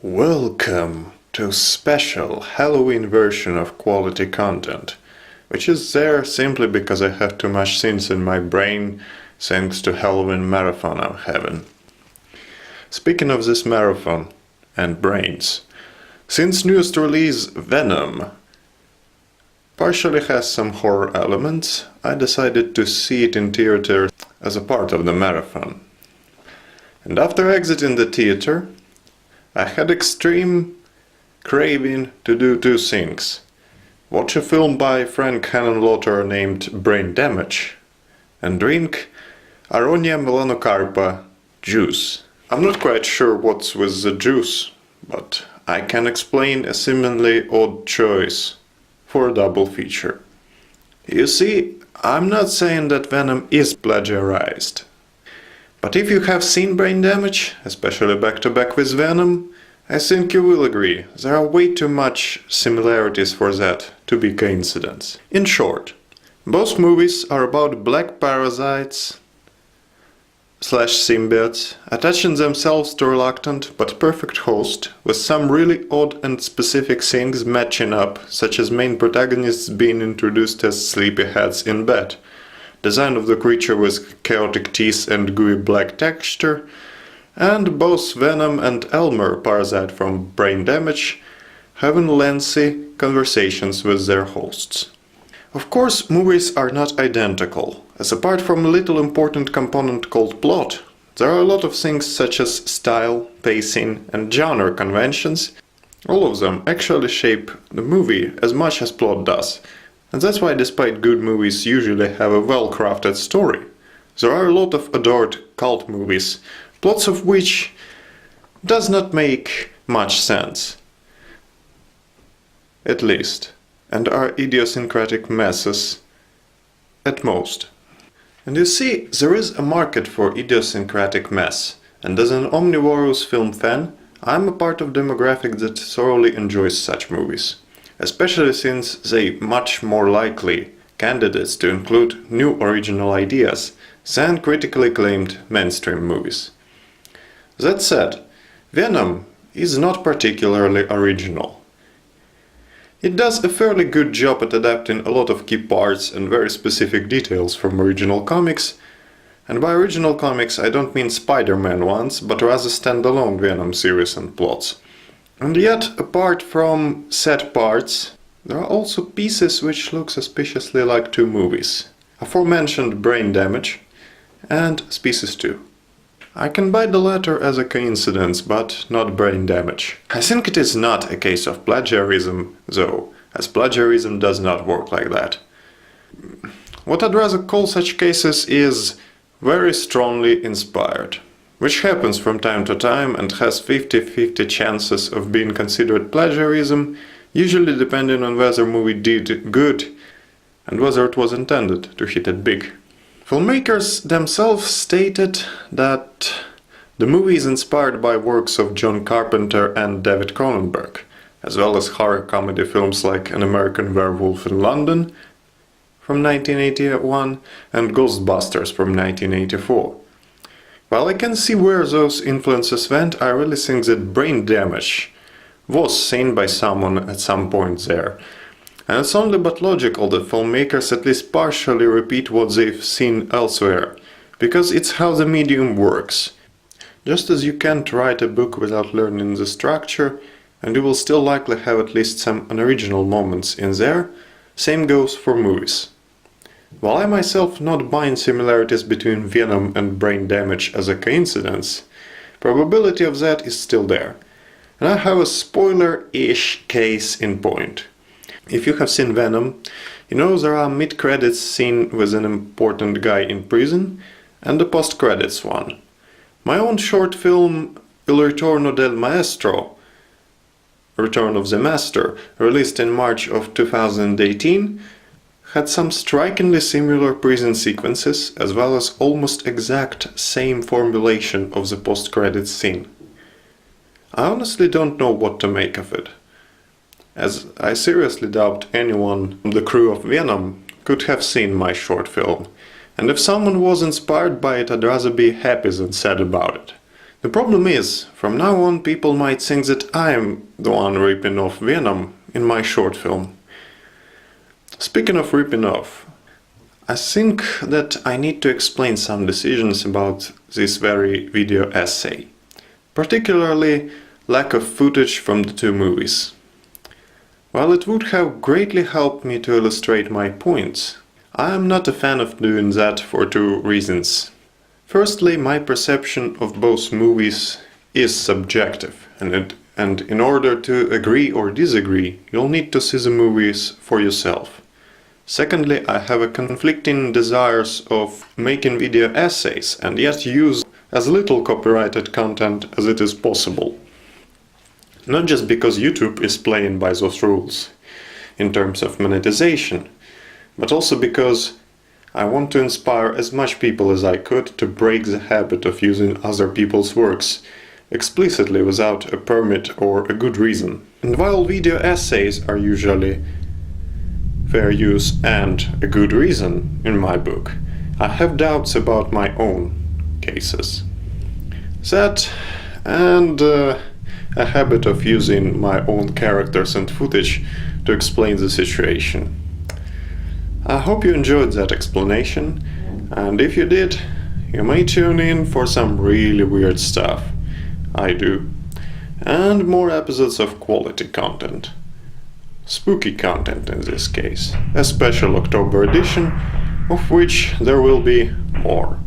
Welcome to a special Halloween version of quality content, which is there simply because I have too much scenes in my brain thanks to Halloween marathon I'm having. Speaking of this marathon and brains, since newest release Venom partially has some horror elements, I decided to see it in theater as a part of the marathon. And after exiting the theater, I had extreme craving to do two things. Watch a film by Frank Henenlotter named Brain Damage and drink Aronia melanocarpa juice. I'm not quite sure what's with the juice, but I can explain a seemingly odd choice for a double feature. You see, I'm not saying that Venom is plagiarized. But if you have seen Brain Damage, especially back-to-back with Venom, I think you will agree, there are way too much similarities for that to be coincidence. In short, both movies are about black parasites slash symbiotes attaching themselves to a reluctant but perfect host, with some really odd and specific things matching up, such as main protagonists being introduced as sleepyheads in bed, design of the creature with chaotic teeth and gooey black texture, and both Venom and Elmer, parasite from Brain Damage, having lengthy conversations with their hosts. Of course, movies are not identical, as apart from a little important component called plot, there are a lot of things such as style, pacing, and genre conventions. All of them actually shape the movie as much as plot does. And that's why, despite good movies usually have a well-crafted story, there are a lot of adored cult movies, plots of which does not make much sense, at least, and are idiosyncratic messes at most. And you see, there is a market for idiosyncratic mess, and as an omnivorous film fan, I'm a part of the demographic that thoroughly enjoys such movies, especially since they much more likely candidates to include new original ideas than critically acclaimed mainstream movies. That said, Venom is not particularly original. It does a fairly good job at adapting a lot of key parts and very specific details from original comics, and by original comics I don't mean Spider-Man ones, but rather standalone Venom series and plots. And yet, apart from said parts, there are also pieces which look suspiciously like two movies. Aforementioned Brain Damage and Species 2. I can buy the latter as a coincidence, but not Brain Damage. I think it is not a case of plagiarism, though, as plagiarism does not work like that. What I'd rather call such cases is very strongly inspired, which happens from time to time and has 50-50 chances of being considered plagiarism, usually depending on whether the movie did good and whether it was intended to hit it big. Filmmakers themselves stated that the movie is inspired by works of John Carpenter and David Cronenberg, as well as horror comedy films like An American Werewolf in London from 1981 and Ghostbusters from 1984. While I can see where those influences went, I really think that Brain Damage was seen by someone at some point there. And it's only but logical that filmmakers at least partially repeat what they've seen elsewhere, because it's how the medium works. Just as you can't write a book without learning the structure, and you will still likely have at least some unoriginal moments in there, same goes for movies. While I myself not buying similarities between Venom and Brain Damage as a coincidence, probability of that is still there. And I have a spoiler-ish case in point. If you have seen Venom, you know there are mid-credits scene with an important guy in prison and a post-credits one. My own short film Il Ritorno del Maestro, Return of the Master, released in March of 2018, had some strikingly similar prison sequences as well as almost exact same formulation of the post-credits scene. I honestly don't know what to make of it, as I seriously doubt anyone on the crew of Venom could have seen my short film, and if someone was inspired by it, I'd rather be happy than sad about it. The problem is, from now on people might think that I am the one ripping off Venom in my short film. Speaking of ripping off, I think that I need to explain some decisions about this very video essay, particularly lack of footage from the two movies. While it would have greatly helped me to illustrate my points, I am not a fan of doing that for two reasons. Firstly, my perception of both movies is subjective, and in order to agree or disagree, you'll need to see the movies for yourself. Secondly, I have a conflicting desires of making video essays and yet use as little copyrighted content as it is possible. Not just because YouTube is playing by those rules in terms of monetization, but also because I want to inspire as much people as I could to break the habit of using other people's works explicitly without a permit or a good reason. And while video essays are usually fair use and a good reason in my book, I have doubts about my own cases. That and a habit of using my own characters and footage to explain the situation. I hope you enjoyed that explanation, and if you did, you may tune in for some really weird stuff. I do. And more episodes of quality content. Spooky content in this case. A special October edition, of which there will be more.